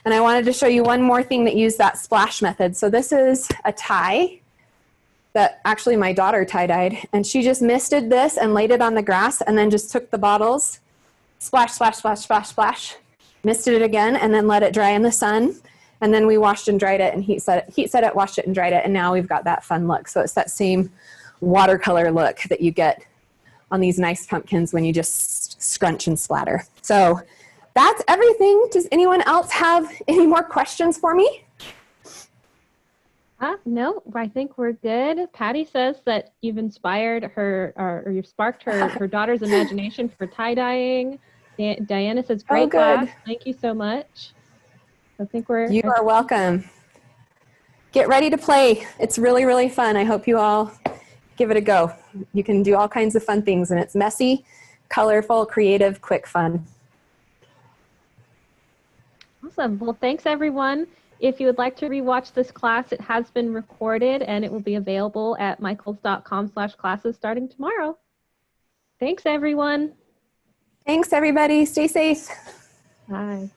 And I wanted to show you one more thing that used that splash method. So this is a tie that actually my daughter tie-dyed, and she just misted this and laid it on the grass and then just took the bottles, splash, splash, splash, splash, splash, misted it again, and then let it dry in the sun. And then we washed and dried it and heat set it, washed it and dried it, and now we've got that fun look. So it's that same watercolor look that you get on these nice pumpkins when you just scrunch and splatter. So that's everything. Does anyone else have any more questions for me? No, I think we're good. Patty says that you've inspired her, or you've sparked her daughter's imagination for tie-dyeing. Diana says, great class. Thank you so much. I think You are welcome. Get ready to play. It's really, really fun. I hope you all give it a go. You can do all kinds of fun things, and it's messy, colorful, creative, quick fun. Awesome. Well, thanks, everyone. If you would like to rewatch this class, it has been recorded, and it will be available at michaels.com/classes starting tomorrow. Thanks, everyone. Thanks, everybody. Stay safe. Bye.